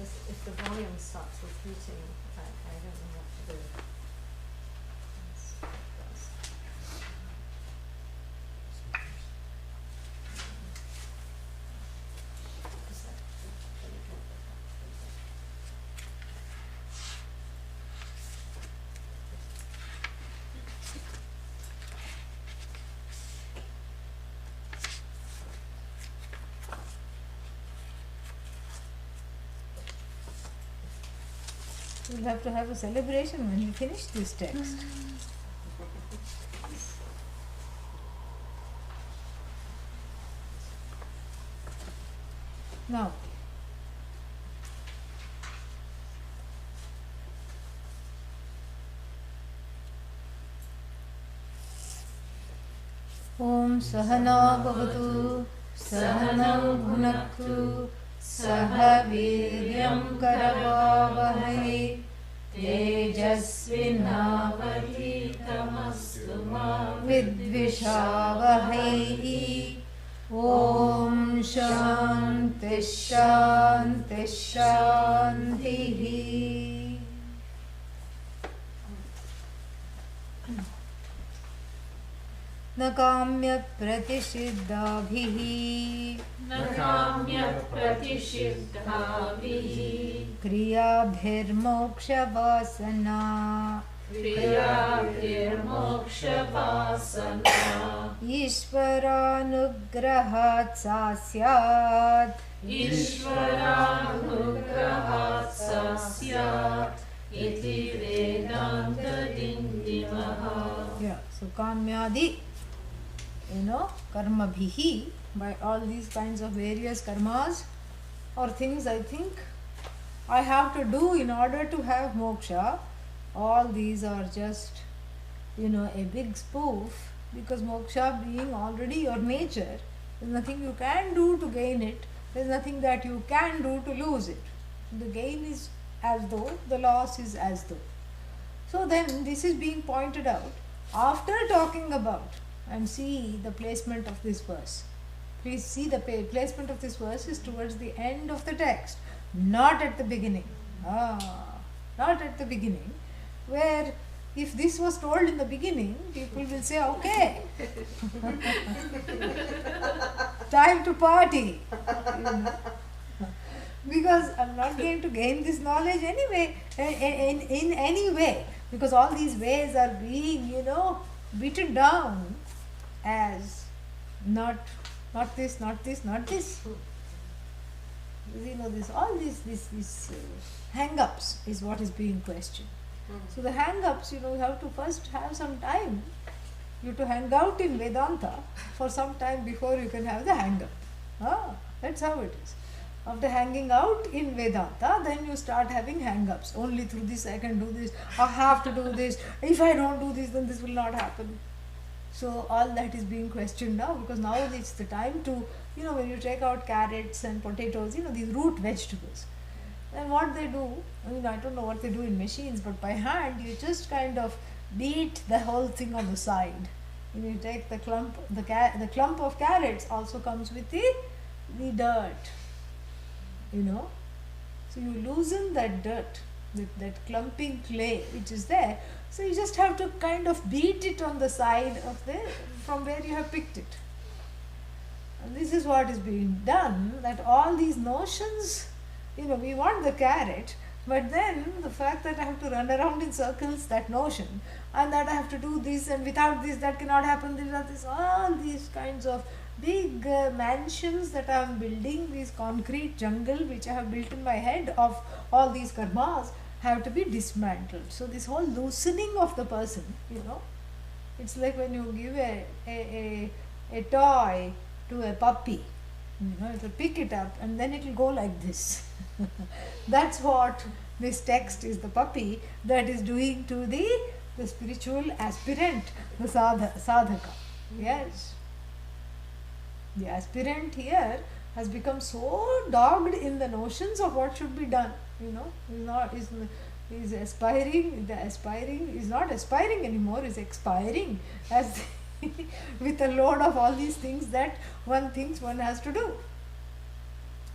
if the volume starts repeating, I don't know what to do. We'll have to have a celebration when we finish this text. Now, Om Sahana Bhavatu Sahanam Bhunaktu Saha Viryam Karavavahai Tejasvinavadhitamastu ma Vidvishavahai. Om Shanti Shanti Shanti. न काम्य प्रतिषिद्धाभिः न काम्य प्रतिषिद्धाभिः क्रियाभिर्मोक्षवासना क्रियाभिर्मोक्षवासना ईश्वरानुग्रहात् सा स्यात् ईश्वरानुग्रहात् सा स्यात् इति वेदान्तदिण्डिमः. Yeah, so kamyadi, karma bhihi, by all these kinds of various karmas or things I think I have to do in order to have moksha. All these are just, a big spoof, because moksha being already your nature, there's nothing you can do to gain it, there's nothing that you can do to lose it. The gain is as though, the loss is as though. So then this is being pointed out after talking about, and see the placement of this verse. Please see the placement of this verse is towards the end of the text, not at the beginning. Not at the beginning, where if this was told in the beginning, people will say, okay, time to party. Because I'm not going to gain this knowledge anyway, in any way, because all these ways are being, beaten down as not this, not this, not this. All these hang-ups is what is being questioned. So the hang-ups, you have to first have some time. You have to hang out in Vedanta for some time before you can have the hang-up. That's how it is. After hanging out in Vedanta, then you start having hang-ups. Only through this I can do this. I have to do this. If I don't do this, then this will not happen. So all that is being questioned now, because now it's the time to, when you take out carrots and potatoes, these root vegetables. Then what they do, I don't know what they do in machines, but by hand you just kind of beat the whole thing on the side. You take the clump of carrots also comes with the dirt. So you loosen that dirt with that clumping clay which is there. So you just have to kind of beat it on the side of from where you have picked it. And this is what is being done, that all these notions, we want the carrot, but then the fact that I have to run around in circles, that notion, and that I have to do this, and without this that cannot happen, all these kinds of big mansions that I am building, this concrete jungle which I have built in my head of all these karmas, have to be dismantled. So this whole loosening of the person, it's like when you give a toy to a puppy, it will pick it up and then it will go like this. That's what this text is, the puppy that is doing to the spiritual aspirant, the sadhaka. Yes. The aspirant here has become so dogged in the notions of what should be done. Is aspiring. The aspiring is not aspiring anymore. Is expiring as with a load of all these things that one thinks one has to do.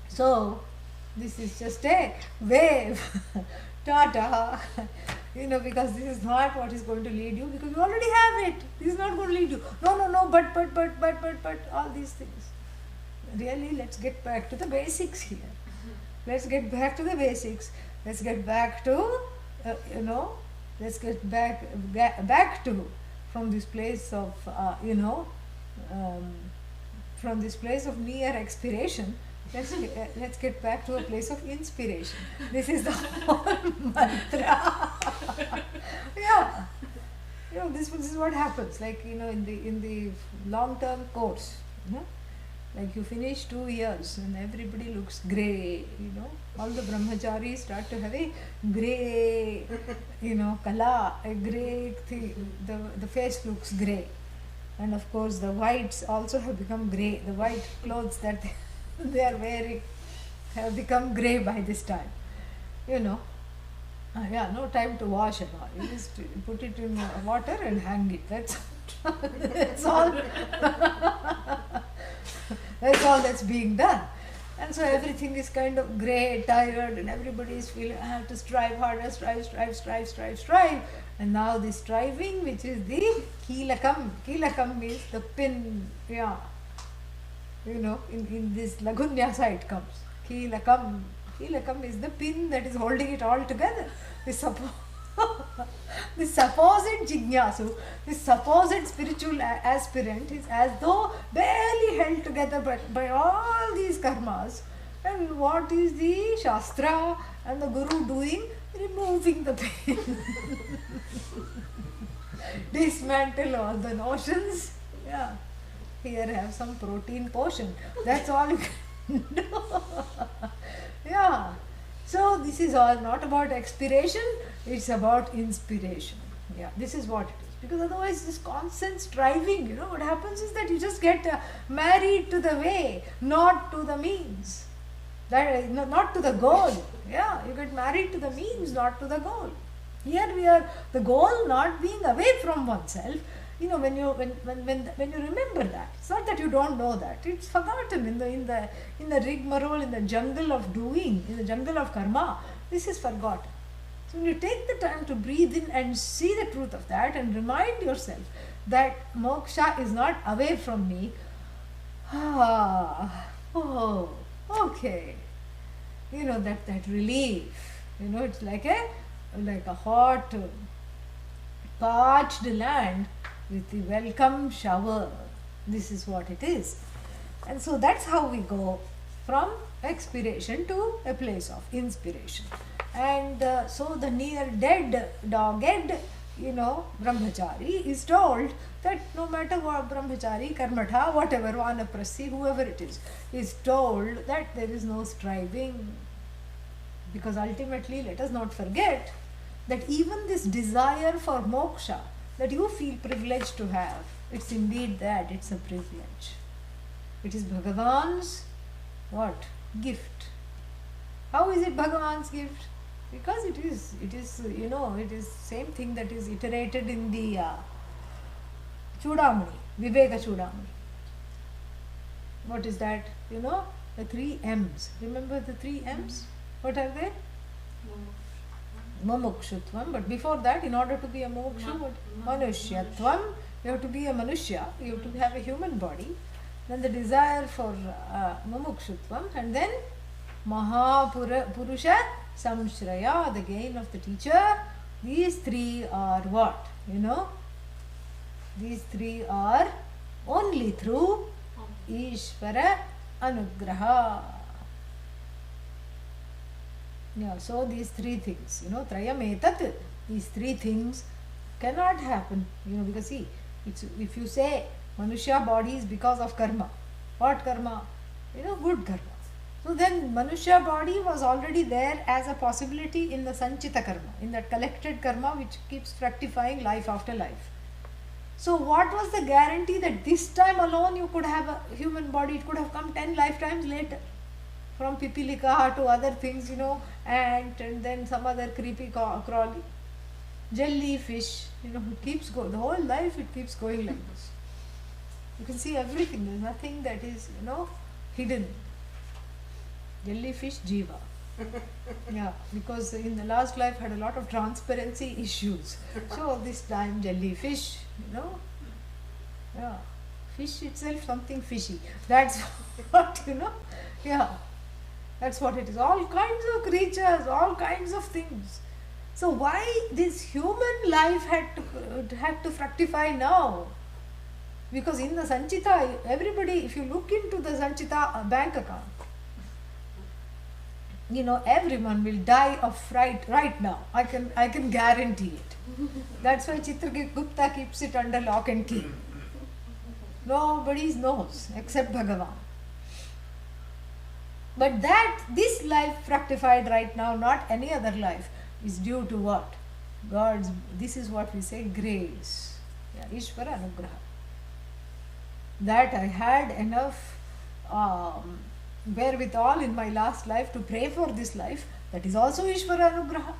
So This is just a wave. Tata. Because this is not what is going to lead you, because you already have it. This is not going to lead you. No, but, all these things. Really, let's get back to the basics here. Let's get back to the basics. Let's get back to, let's get back to, from this place of, from this place of mere expiration, let's get back to a place of inspiration. This is the whole mantra. Yeah. This is what happens. Like, in the long-term course, like you finish 2 years and everybody looks grey, all the brahmacharis start to have a grey, kala, a grey thing, the face looks grey. And of course the whites also have become grey. The white clothes that they are wearing have become grey by this time. No time to wash at all. You just put it in water and hang it. That's all. That's all that's being done. And so everything is kind of grey, tired, and everybody is feeling, I have to strive harder, strive. And now this striving, which is the Kilakam. Kilakam means the pin, in this Lagunyasa it comes. Kilakam. Kilakam is the pin that is holding it all together. This supposed jignasu, this supposed spiritual aspirant is as though barely held together by all these karmas. And what is the Shastra and the Guru doing? Removing the pain. Dismantle all the notions. Yeah. Here have some protein potion. That's all you can do. Yeah. So this is all not about expiration, it's about inspiration. Yeah, this is what it is. Because otherwise this constant striving, what happens is that you just get married to the way, not to the means. That not to the goal. Yeah, you get married to the means, not to the goal. Here we are, the goal not being away from oneself. When you remember that, it's not that you don't know that, it's forgotten in the rigmarole, in the jungle of doing, in the jungle of karma. This is forgotten. So when you take the time to breathe in and see the truth of that and remind yourself that moksha is not away from me. Okay. That relief. It's like a hot, parched land with the welcome shower. This is what it is. And so that's how we go from expiration to a place of inspiration. And so the near dead, dogged, brahmachari is told that no matter what, brahmachari, karmatha, whatever, vanaprasi, whoever it is told that there is no striving. Because ultimately, let us not forget that even this desire for moksha that you feel privileged to have, it's indeed that, it's a privilege. It is Bhagavan's what? Gift. How is it Bhagavan's gift? Because it is same thing that is iterated in the Chudamani, Viveka Chudamani. What is that? The 3 M's. Remember the 3 M's? What are they? Mumukshutvam. But before that, in order to be a mokshu, Manushyatvam, you have to be a Manushya, you have to have a human body. Then the desire for Mumukshutvam, and then Mahapurusha Samshraya, the gain of the teacher. These 3 are what? These 3 are only through Ishvara Anugraha. Yeah, so these 3 things, Trayam etat, these 3 things cannot happen, because see, if you say Manushya body is because of karma, what karma? Good karma. So then Manushya body was already there as a possibility in the Sanchita karma, in that collected karma which keeps fructifying life after life. So what was the guarantee that this time alone you could have a human body? It could have come 10 lifetimes later. From Pipilika to other things, ant, and then some other creepy crawly. Jellyfish, it keeps going. The whole life it keeps going like this. You can see everything. There's nothing that is, hidden. Jellyfish, jiva. Yeah, because in the last life had a lot of transparency issues. So this time jellyfish, yeah, fish itself something fishy. That's what Yeah, that's what it is. All kinds of creatures, all kinds of things. So why this human life had to fructify now? Because in the Sanchita, everybody, if you look into the Sanchita bank account, everyone will die of fright right now. I can guarantee it. That's why Chitragupta keeps it under lock and key. Nobody knows except Bhagavan. But this life fructified right now, not any other life, is due to what? This is what we say, grace. Yeah, Ishvara Anugraha. That I had enough wherewithal in my last life to pray for this life, that is also Ishvara Anugraha.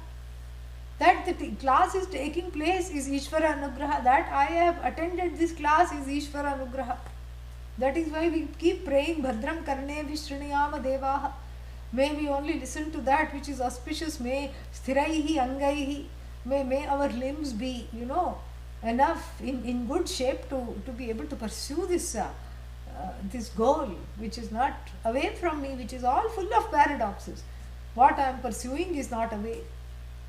That the class is taking place is Ishvara Anugraha. That I have attended this class is Ishvara Anugraha. That is why we keep praying Bhadram Karne Vishriniyama Devaha. May we only listen to that which is auspicious. May Sthiraihi Angaihi. May our limbs be, enough in good shape to be able to pursue this goal, which is not away from me, which is all full of paradoxes. What I am pursuing is not away.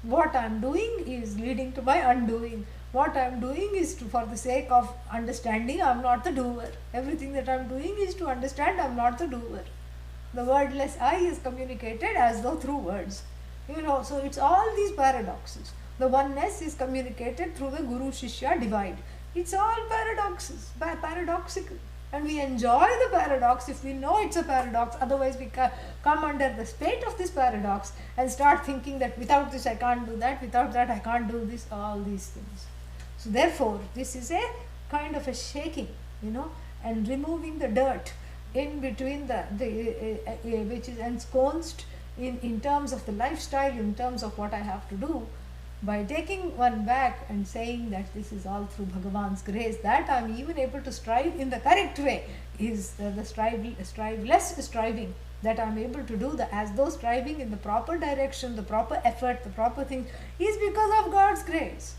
What I am doing is leading to my undoing. What I am doing is for the sake of understanding, I am not the doer. Everything that I am doing is to understand I am not the doer. The wordless I is communicated as though through words. So it's all these paradoxes. The oneness is communicated through the Guru Shishya divide. It's all paradoxes, paradoxical. And we enjoy the paradox if we know it's a paradox. Otherwise, we come under the spate of this paradox and start thinking that without this I can't do that, without that I can't do this, all these things. So, therefore, this is a kind of a shaking, and removing the dirt in between which is ensconced in terms of the lifestyle, in terms of what I have to do. By taking one back and saying that this is all through Bhagavan's grace, that I am even able to strive in the correct way, is the striveless striving, that I am able to do as though striving in the proper direction, the proper effort, the proper thing, is because of God's grace.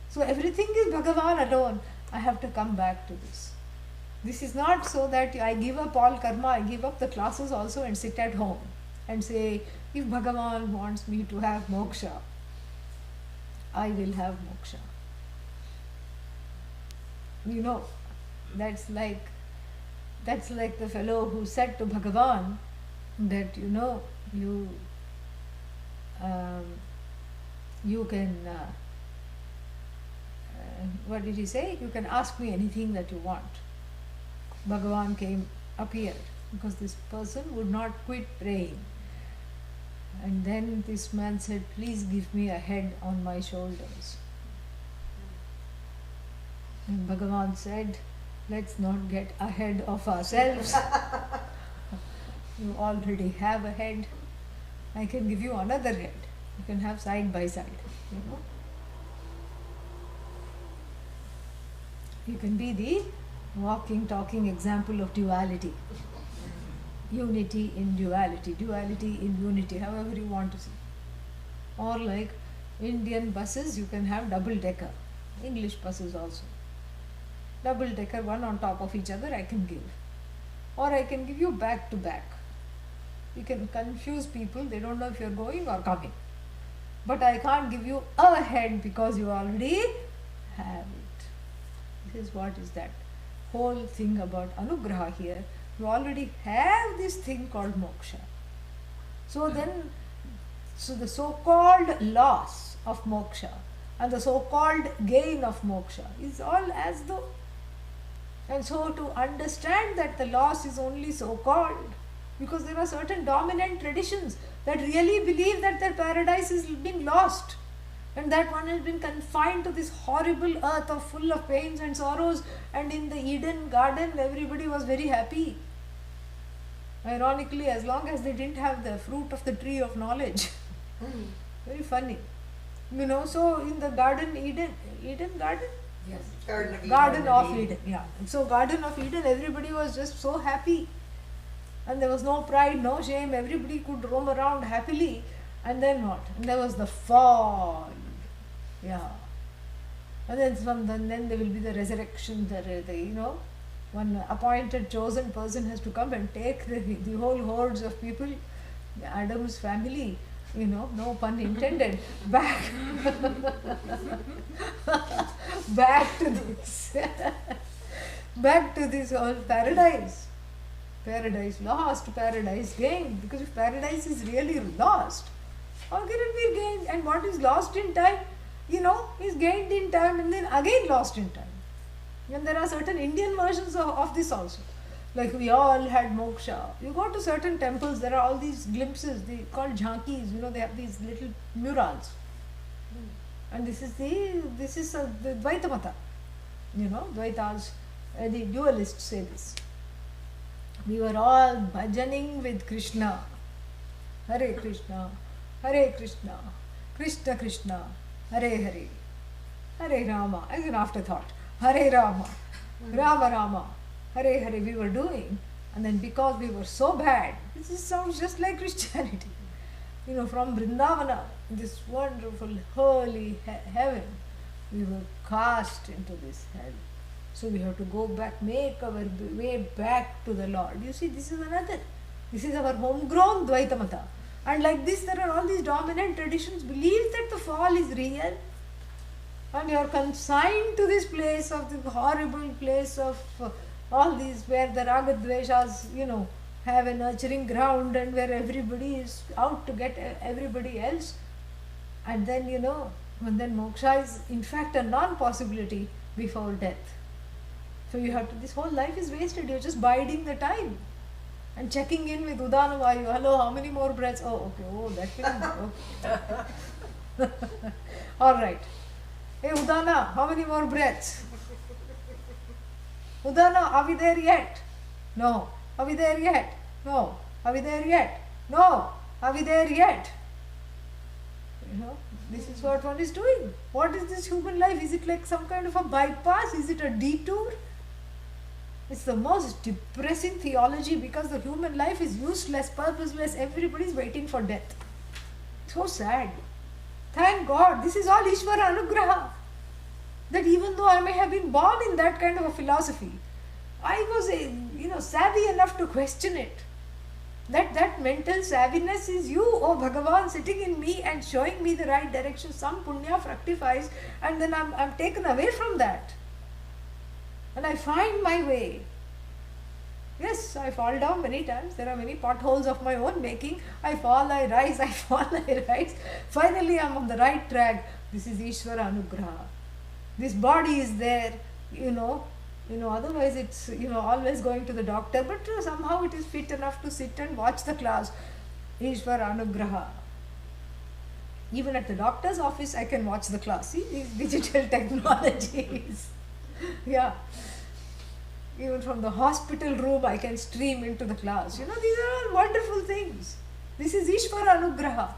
So everything is Bhagavan alone. I have to come back to this. This is not so that I give up all karma, I give up the classes also and sit at home and say, if Bhagavan wants me to have moksha, I will have moksha. That's like the fellow who said to Bhagavan that you can what did he say? You can ask me anything that you want. Bhagavan appeared because this person would not quit praying. And then this man said, please give me a head on my shoulders. And Bhagavan said, let's not get ahead of ourselves. You already have a head. I can give you another head. You can have side by side. You can be the walking, talking example of duality. Unity in duality, duality in unity, however you want to see. Or like Indian buses, you can have double-decker. English buses also. Double-decker, one on top of each other I can give. Or I can give you back to back. You can confuse people, they don't know if you're going or coming. But I can't give you a head because you already have it. This is what is that whole thing about Anugraha here. You already have this thing called moksha. So the so-called loss of moksha and the so-called gain of moksha is all as though. And so to understand that the loss is only so-called, because there are certain dominant traditions that really believe that their paradise is being lost, and that one has been confined to this horrible earth of full of pains and sorrows, and in the Eden garden everybody was very happy. Ironically, as long as they didn't have the fruit of the tree of knowledge. Very funny. So in the Garden garden? Yes, Garden of Eden. Garden of Eden, yeah. So Garden of Eden, everybody was just so happy. and there was no pride, no shame, everybody could roam around happily. And then what? And there was the fall. Yeah. And then there will be the resurrection, one appointed chosen person has to come and take the whole hordes of people, Adam's family, no pun intended, back back to this back to this whole paradise. Paradise lost, paradise gained. Because if paradise is really lost, how can it be gained? And what is lost in time, is gained in time and then again lost in time. And there are certain Indian versions of this also. Like we all had moksha. You go to certain temples, there are all these glimpses, they called jhankis, they have these little murals. And this is the Dvaita Mata. Dvaitas, the dualists say this. We were all bhajaning with Krishna. Hare Krishna, Hare Krishna, Krishna Krishna, Hare Hare, Hare Rama, as an afterthought. Hare Rama, Rama Rama, Hare Hare we were doing. And then because we were so bad, this sounds just like Christianity. From Vrindavana, this wonderful holy heaven, we were cast into this hell. So we have to go back, make our way back to the Lord. You see, this is our homegrown Dvaita Mata. And like this, there are all these dominant traditions believe that the fall is real. And you are consigned to this place of the horrible place of all these where the Ragadveshas, have a nurturing ground and where everybody is out to get everybody else. And then, moksha is in fact a non-possibility before death. So you have to, this whole life is wasted. You're just biding the time and checking in with Udana Vayu. Hello, how many more breaths? Oh, okay. Oh, that film. Okay. All right. Hey Udana, how many more breaths? Udana, are we there yet? No. Are we there yet? No. Are we there yet? No. Are we there yet? This is what one is doing. What is this human life? Is it like some kind of a bypass? Is it a detour? It's the most depressing theology because the human life is useless, purposeless. Everybody is waiting for death. So sad. Thank God, this is all Ishvara Anugraha. That even though I may have been born in that kind of a philosophy, I was savvy enough to question it. That mental savviness is you, oh Bhagavan, sitting in me and showing me the right direction. Some punya fructifies and then I'm taken away from that. And I find my way. Yes, I fall down many times. There are many potholes of my own making. I fall, I rise, I fall, I rise. Finally, I'm on the right track. This is Ishvara Anugraha. This body is there, otherwise it's, always going to the doctor, but somehow it is fit enough to sit and watch the class. Ishvara Anugraha. Even at the doctor's office, I can watch the class. See, these digital technologies. Yeah. Even from the hospital room, I can stream into the class. These are all wonderful things. This is Ishvara Anugraha.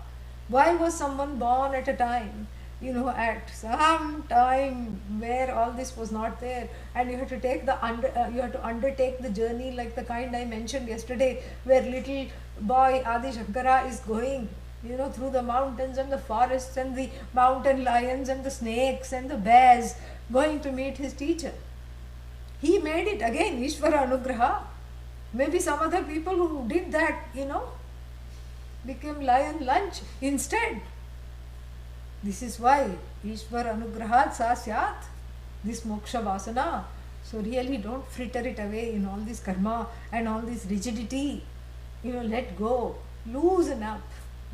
Why was someone born at a time? At some time where all this was not there, and you have to take you have to undertake the journey like the kind I mentioned yesterday, where little boy Adi Shankara is going, through the mountains and the forests and the mountain lions and the snakes and the bears, going to meet his teacher. He made it again, Ishvara Anugraha. Maybe some other people who did that, became lion lunch instead. This is why Ishvara Anugrahat sa syat, this moksha vasana. So really don't fritter it away in all this karma and all this rigidity. Let go, loosen up,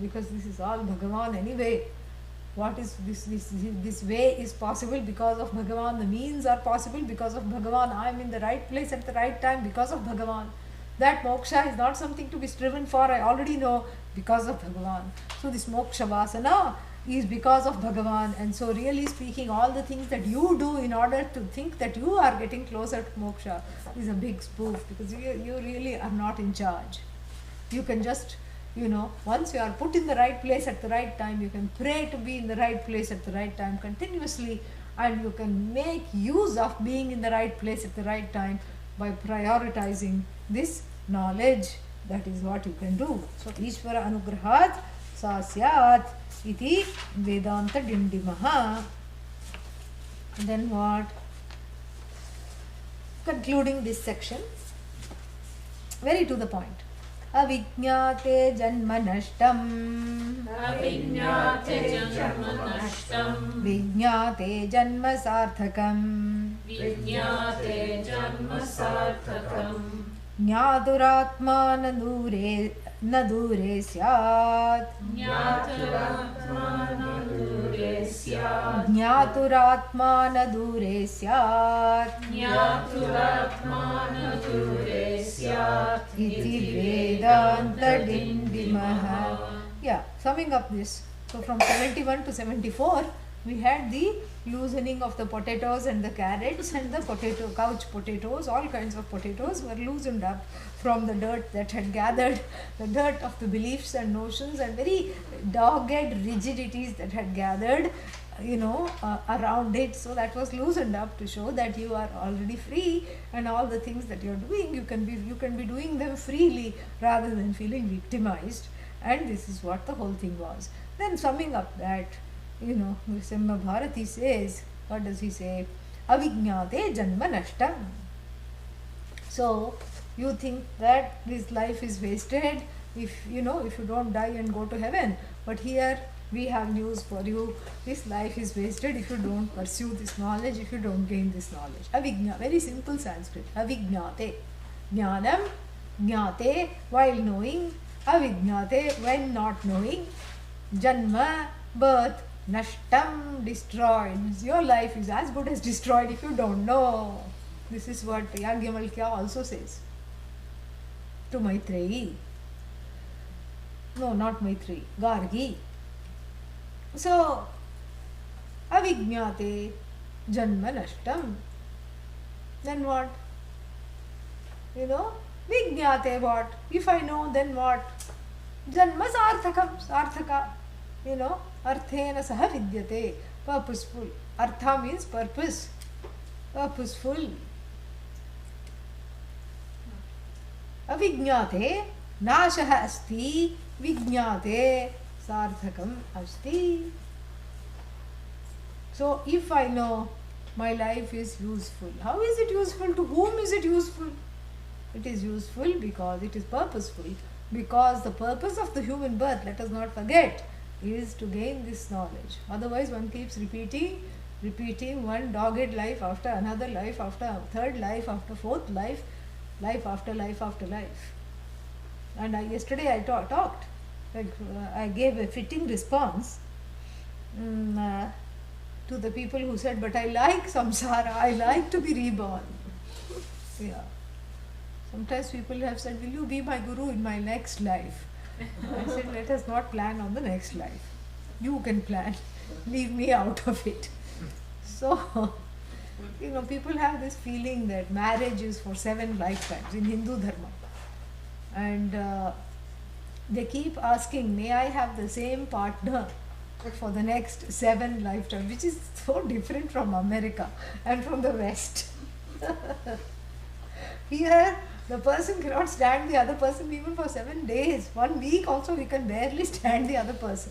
because this is all Bhagavan anyway. What is this way is possible because of Bhagavan. The means are possible because of Bhagavan. I am in the right place at the right time because of Bhagavan. That moksha is not something to be striven for, I already know, because of Bhagavan. So this moksha vasana is because of Bhagavan. And so really speaking, all the things that you do in order to think that you are getting closer to moksha is a big spoof, because you really are not in charge. You can just, once you are put in the right place at the right time, you can pray to be in the right place at the right time continuously, and you can make use of being in the right place at the right time by prioritizing this knowledge, that is what you can do. So Ishvara Anugrahat sa syat iti Vedanta Dindimaha. Then what? Concluding this section, very to the point. Avijñāte janma nashtam, Avijñāte janma nashtam, vijñāte janma sarthakam, Vijñāte janma sarthakam, ज्ञातुरात्मा न दूरे स्यात्, Jnāturatmana dure syāt, ज्ञातुरात्मा न दूरे स्यात्, Jnāturatmana dure syāt, इति Vedanta Dindimaha. Yeah, summing up this. So from 71 to 74, we had the loosening of the potatoes and the carrots and the couch potatoes, all kinds of potatoes were loosened up from the dirt that had gathered, the dirt of the beliefs and notions and very dogged rigidities that had gathered, around it. So that was loosened up to show that you are already free, and all the things that you are doing, you can be doing them freely rather than feeling victimized. And this is what the whole thing was. Then summing up that, Vishamba Bharati says, what does he say? Avijñāte janma nashtam. So you think that this life is wasted if you don't die and go to heaven. But here we have news for you. This life is wasted if you don't pursue this knowledge, if you don't gain this knowledge. Avijñā, very simple Sanskrit. Avijñāte. Jnanam, jnāte, while knowing. Avijñāte, when not knowing. Janma, birth. Nashtam, destroyed. Your life is as good as destroyed if you don't know. This is what Yagyavalkya also says to Maitreyi. No, not Maitreyi, Gargi. So, avijñāte janma nashtam. Then what? Vijñāte what? If I know, then what? Janma sarthakam, sarthaka. Arthena saha vidyate, purposeful. Artha means purpose, purposeful. Avijñāte nāshah asti, vijñāte sarthakam asti. So if I know my life is useful, how is it useful? To whom is it useful? It is useful because it is purposeful. Because the purpose of the human birth, let us not forget, is to gain this knowledge. Otherwise one keeps repeating one dogged life after another life, after third life, after fourth life, life after life after life. And yesterday I talked, I gave a fitting response to the people who said, but I like samsara, I like to be reborn. Yeah. Sometimes people have said, will you be my guru in my next life? I said, let us not plan on the next life. You can plan. Leave me out of it. So, people have this feeling that marriage is for 7 lifetimes in Hindu Dharma. And they keep asking, may I have the same partner for the next 7 lifetimes, which is so different from America and from the West. Here, the person cannot stand the other person even for 7 days. 1 week also we can barely stand the other person.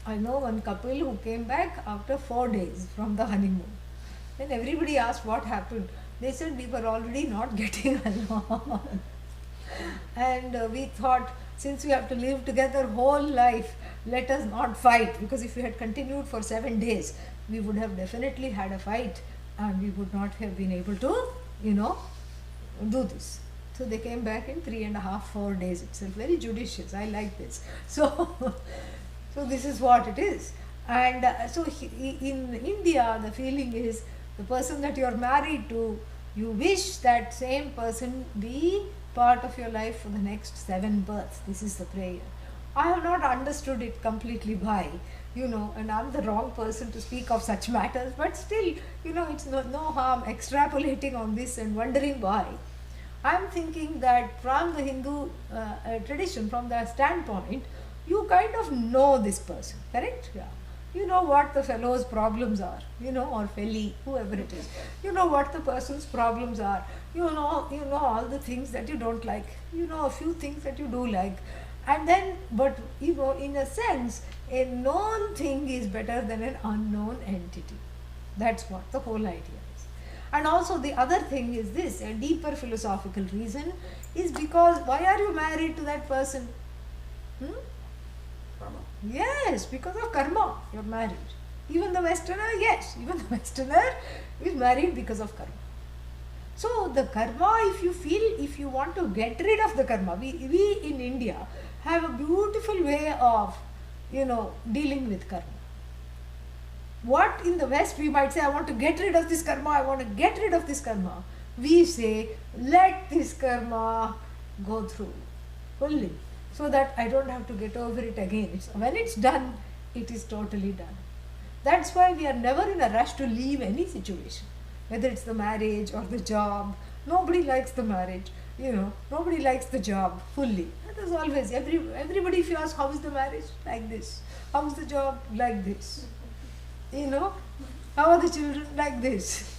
I know one couple who came back after 4 days from the honeymoon. Then everybody asked what happened. They said we were already not getting along. And we thought, since we have to live together whole life, let us not fight. Because if we had continued for 7 days, we would have definitely had a fight. And we would not have been able to, do this. So they came back in 3.5, 4 days itself. Very judicious. I like this. So this is what it is. And so in India, the feeling is the person that you are married to, you wish that same person be part of your life for the next 7 births. This is the prayer. I have not understood it completely by, and I'm the wrong person to speak of such matters, but still, it's no harm extrapolating on this and wondering why. I'm thinking that from the Hindu tradition, from the standpoint, you kind of know this person, correct? Yeah. You know what the fellow's problems are, or felly, whoever it is. You know what the person's problems are. You know all the things that you don't like. You know a few things that you do like. And then, but in a sense, a known thing is better than an unknown entity. That's what the whole idea is. And also the other thing is this, a deeper philosophical reason is because why are you married to that person? Karma. Yes, because of karma you're married. Even the Westerner, yes, even the Westerner is married because of karma. So the karma, if you want to get rid of the karma, we in India have a beautiful way of, dealing with karma. What in the West we might say, I want to get rid of this karma, I want to get rid of this karma. We say, let this karma go through fully, so that I don't have to get over it again. When it's done, it is totally done. That's why we are never in a rush to leave any situation, whether it's the marriage or the job. Nobody likes the marriage, nobody likes the job fully. That is always, everybody, if you ask, how is the marriage? Like this. How is the job? Like this. How are the children? Like this.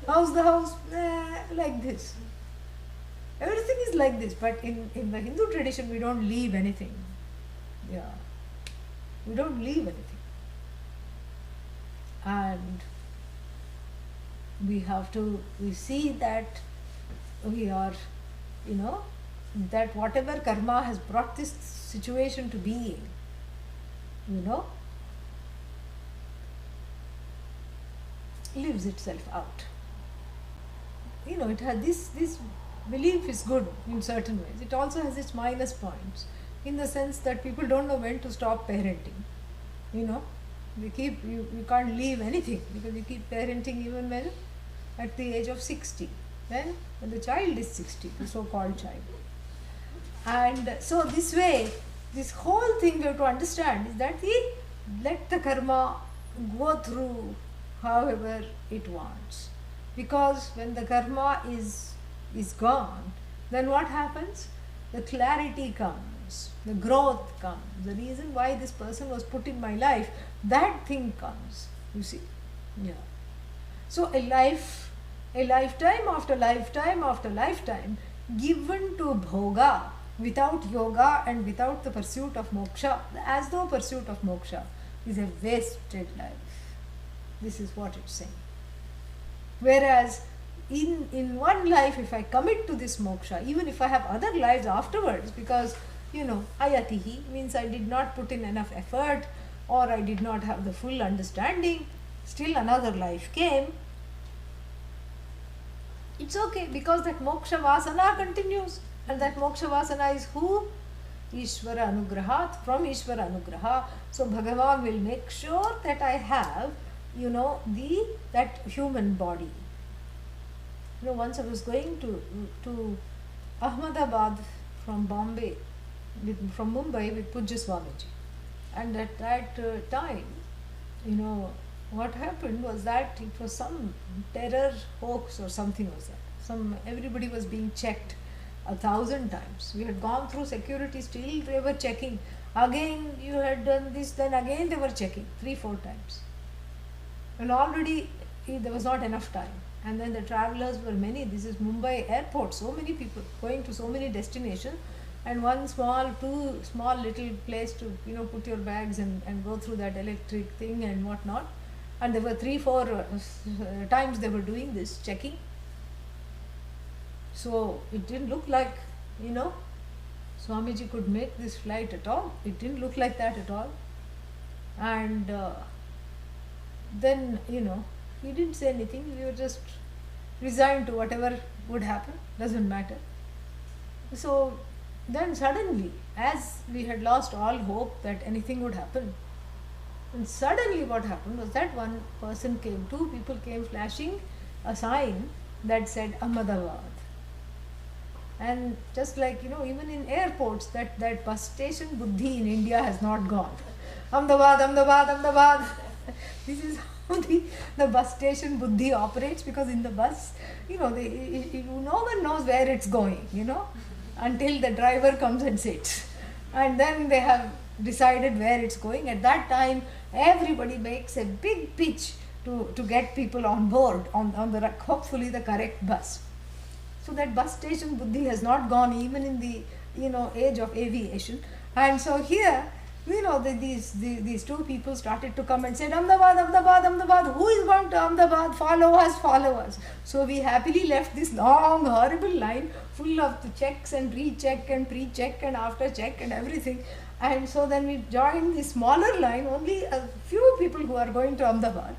How's the house? Like this. Everything is like this, but in the Hindu tradition, we don't leave anything. Yeah. We don't leave anything. And we see that we are, that whatever karma has brought this situation to being, lives itself out. It has this belief is good in certain ways. It also has its minus points, in the sense that people don't know when to stop parenting. You can't leave anything, because you keep parenting even when at the age of 60, when the child is 60, the so-called child. And so this way, this whole thing we have to understand is that let the karma go through however it wants. Because when the karma is gone, then what happens? The clarity comes, the growth comes, the reason why this person was put in my life, that thing comes, you see. Yeah. So a lifetime after lifetime after lifetime given to bhoga without yoga and without the pursuit of moksha, as though pursuit of moksha is a wasted life. This is what it's saying. Whereas in one life, if I commit to this moksha, even if I have other lives afterwards, because ayatihi means I did not put in enough effort, or I did not have the full understanding, still another life came. It's okay, because that moksha vasana continues, and that moksha vasana is who? Ishvara anugrahat, from Ishvara anugraha. So Bhagavan will make sure that I have, that human body. Once I was going to Ahmedabad from Bombay, from Mumbai with Pujya Swamiji. And at that time, what happened was that it was some terror hoax or something was that. Everybody was being checked 1,000 times. We had gone through security, still they were checking. Again you had done this, then again they were checking 3-4 times. And already there was not enough time. And then the travelers were many. This is Mumbai airport, so many people going to so many destinations, and one two small little place to put your bags and go through that electric thing and whatnot. And there were 3-4 times they were doing this checking. So it didn't look like Swamiji could make this flight at all. It didn't look like that at all. And then he didn't say anything. We were just resigned to whatever would happen, doesn't matter. So then suddenly, as we had lost all hope that anything would happen, and suddenly what happened was that one person came, 2 people came flashing a sign that said Ahmedabad. And just like, even in airports, that bus station buddhi in India has not gone. Ahmedabad, Ahmedabad, Ahmedabad. This is how the bus station buddhi operates, because in the bus, no one knows where it's going, until the driver comes and sits. And then they have decided where it's going. At that time, everybody makes a big pitch to get people on board on the hopefully the correct bus. So that bus station buddhi has not gone even in the age of aviation. And so here, these two people started to come and said, Ahmedabad, Ahmedabad, Ahmedabad, who is going to Ahmedabad? Follow us, follow us. So we happily left this long, horrible line full of the checks and recheck and pre-check and after check and everything. And so then we joined the smaller line, only a few people who are going to Ahmedabad.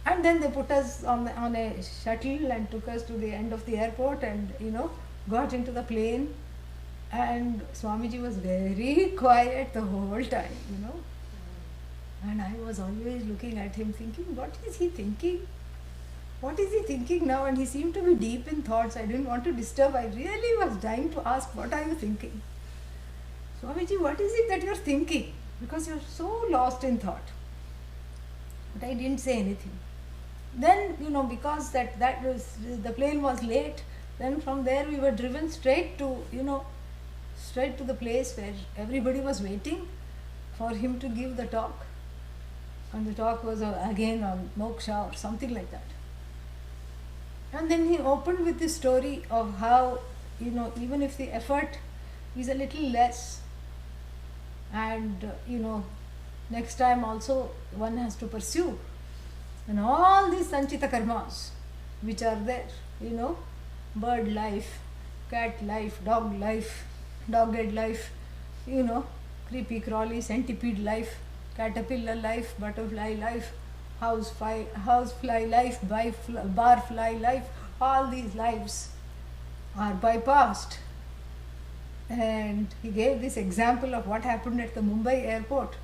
And then they put us on a shuttle and took us to the end of the airport and, got into the plane. And Swamiji was very quiet the whole time, And I was always looking at him thinking, what is he thinking? What is he thinking now? And he seemed to be deep in thoughts. I didn't want to disturb. I really was dying to ask, what are you thinking? Swamiji, what is it that you're thinking? Because you're so lost in thought. But I didn't say anything. Then, because that was, the plane was late, then from there we were driven straight to the place where everybody was waiting for him to give the talk. And the talk was again on moksha or something like that. And then he opened with this story of how, even if the effort is a little less, and, next time also one has to pursue. And all these sanchita karmas which are there, bird life, cat life, dog life, dogged life, creepy crawly, centipede life, caterpillar life, butterfly life, housefly life, barfly life, all these lives are bypassed. And he gave this example of what happened at the Mumbai airport.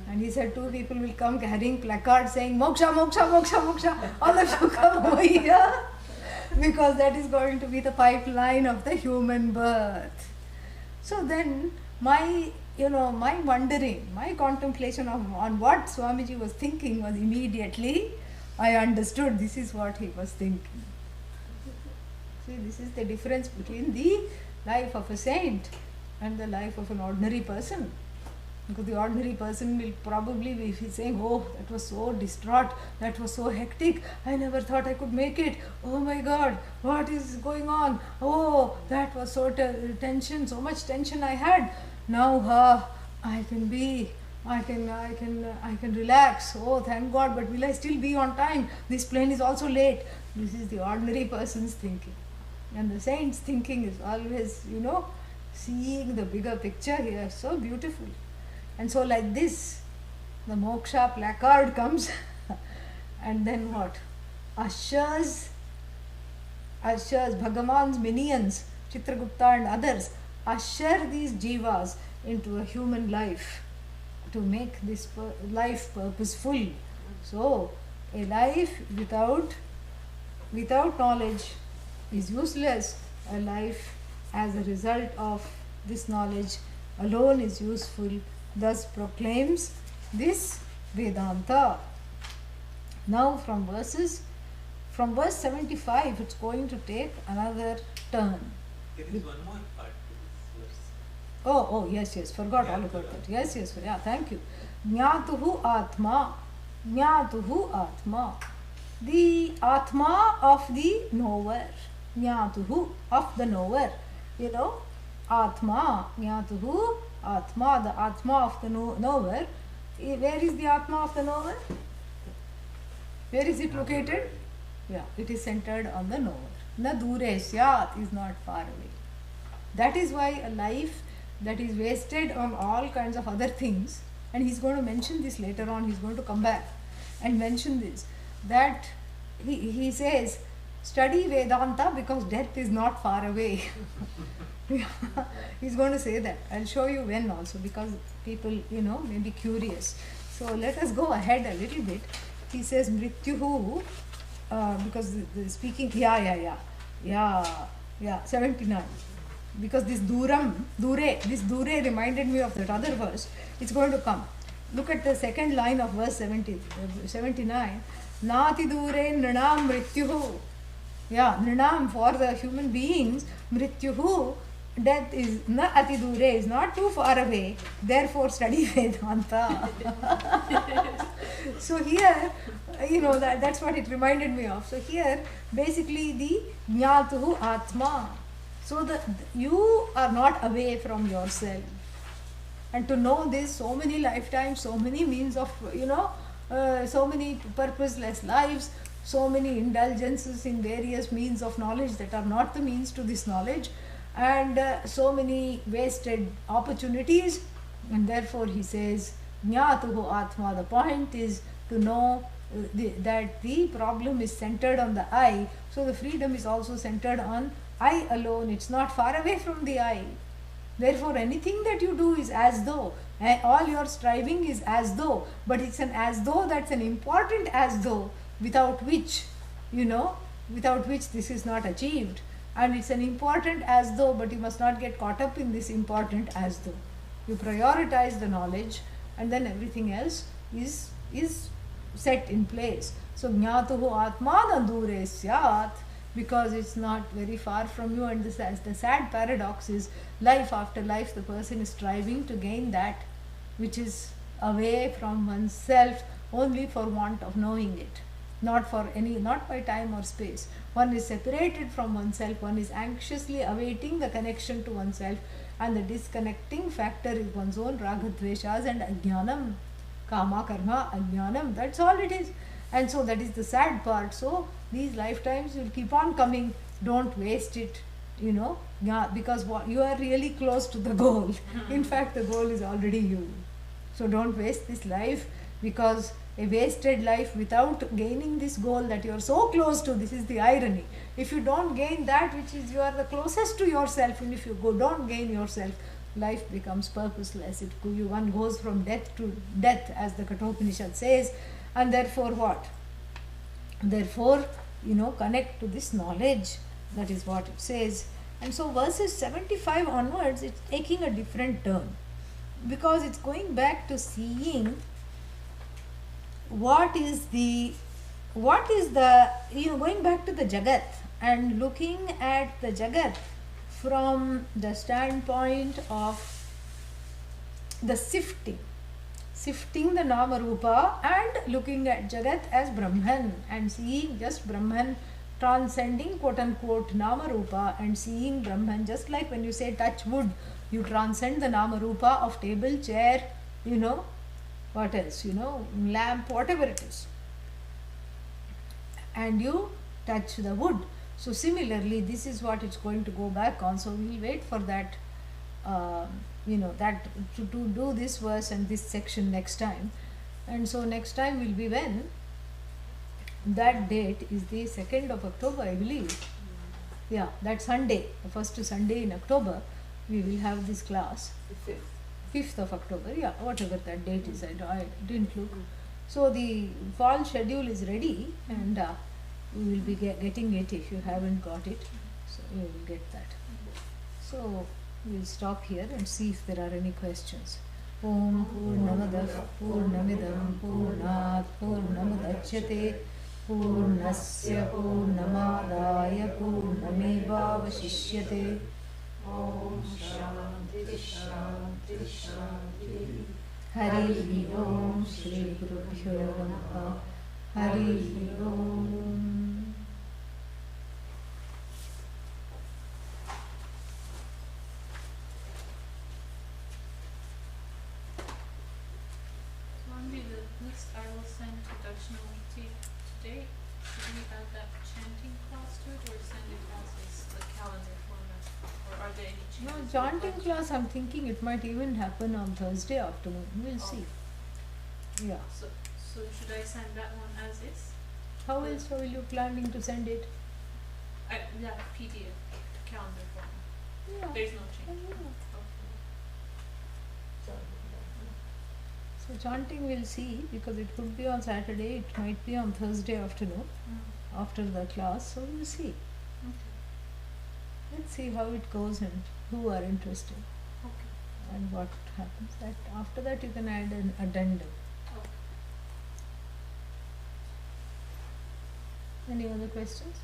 And he said two people will come carrying placards saying, Moksha, Moksha, Moksha, Moksha, all of you come over here. Because that is going to be the pipeline of the human birth. So then my wondering, my contemplation on what Swamiji was thinking was immediately, I understood this is what he was thinking. See, this is the difference between the life of a saint and the life of an ordinary person. Because the ordinary person will probably be saying, oh, that was so distraught, that was so hectic, I never thought I could make it, oh my God, what is going on, oh, that was so tension, so much tension I had, now I can relax, oh thank God, but will I still be on time, this plane is also late. This is the ordinary person's thinking. And the saint's thinking is always, seeing the bigger picture here, so beautiful. And so like this, the moksha placard comes and then what? Ushers, Bhagavan's minions, Chitragupta and others, usher these jivas into a human life to make this life purposeful. So, a life without knowledge is useless. A life as a result of this knowledge alone is useful. Thus proclaims this Vedanta. Now from verse 75, it's going to take another turn. There is one more part to this verse. Oh, yes, forgot all about that. Yes, yeah, thank you. Jnatuhu Atma. Jnatuhu Atma. The Atma of the knower. Jnatuhu, of the knower. Atma. Jnatuhu Atma, the Atma of the knower. Where is the Atma of the knower? Where is it located? Yeah, it is centered on the knower. Na dure syat is not far away. That is why a life that is wasted on all kinds of other things, and he's going to mention this later on, he's going to come back and mention this, that he says, study Vedanta because death is not far away. He's going to say that. I'll show you when also, because people, may be curious. So let us go ahead a little bit. He says Mrityuhu, because the speaking, 79. Because this dure reminded me of that other verse. It's going to come. Look at the second line of verse 79. Nati dure nrinam mrityuhu. Yeah, nrinam, for the human beings, mrityuhu, death is na ati dure, is not too far away, therefore study Vedanta. So here, that's what it reminded me of. So here, basically the jnatuhu atma. So you are not away from yourself. And to know this, so many lifetimes, so many means of, so many purposeless lives, so many indulgences in various means of knowledge that are not the means to this knowledge, and so many wasted opportunities. And therefore he says, Jnatuhu Atma, the point is to know that the problem is centered on the I, so the freedom is also centered on I alone, it's not far away from the I. Therefore anything that you do is as though, all your striving is as though, but it's an as though that's an important as though, without which this is not achieved. And it's an important as though, but you must not get caught up in this important as though. You prioritize the knowledge, and then everything else is set in place. So jnatuhu atma dure syat, because it's not very far from you. And the sad paradox is, life after life the person is striving to gain that which is away from oneself only for want of knowing it, not by time or space. One is separated from oneself, one is anxiously awaiting the connection to oneself, and the disconnecting factor is one's own ragadveshas and ajnanam, kama karma ajnanam, that's all it is. And so that is the sad part. So these lifetimes will keep on coming, don't waste it, because you are really close to the goal. In fact, the goal is already you. So don't waste this life, because a wasted life without gaining this goal that you are so close to, this is the irony. If you don't gain that which is you are the closest to yourself, and if you don't gain yourself, life becomes purposeless. One goes from death to death, as the Kathopanishad says. And therefore what? Therefore, connect to this knowledge. That is what it says. And so verses 75 onwards, it's taking a different turn, because it's going back to seeing what is the going back to the Jagat and looking at the Jagat from the standpoint of the sifting the Nama Rupa, and looking at Jagat as Brahman, and seeing just Brahman, transcending quote unquote Nama Rupa, and seeing Brahman. Just like when you say touch wood, you transcend the Nama Rupa of table, chair, what else, lamp, whatever it is, and you touch the wood. So similarly, this is what it's going to go back on. So we'll wait for that, that to do this verse and this section next time. And so next time will be when that date is the 2nd of October, I believe. Yeah, that Sunday, the first Sunday in October, we will have this class. 5th of October, yeah, whatever that date is, I didn't look. So the fall schedule is ready, and we will be getting it if you haven't got it. So you will get that. So we'll stop here and see if there are any questions. Om Purnamadah Purnamidam Purnat Purnamudachyate Purnasya Purnamadaya Purnamevavashishyate. Om Shanti Shanti Shanti. Hari Om Shri Gurubhyo Namaha. Hari Om. The list I will send to Dakshinamurti today. Should we add that chanting class to it, or send it as the calendar format? Or are there any changes? No, chanting class, I'm thinking it might even happen on Thursday afternoon. We'll see. Yeah. So should I send that one as is? How else are you planning to send it? That PDF calendar format. Yeah. There's no change. Yeah. Okay. So chanting we'll see, because it could be on Saturday, it might be on Thursday afternoon after the class, so we'll see. Okay. Let's see how it goes and who are interested Okay. and what happens. That after that you can add an addendum. Okay. Any other questions?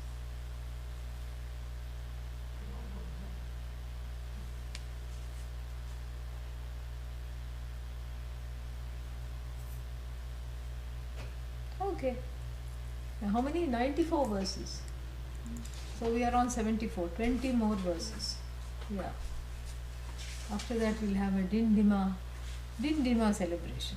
Okay. Now how many? 94 verses. So we are on 74. 20 more verses. Yeah. After that we'll have a Dindima celebration.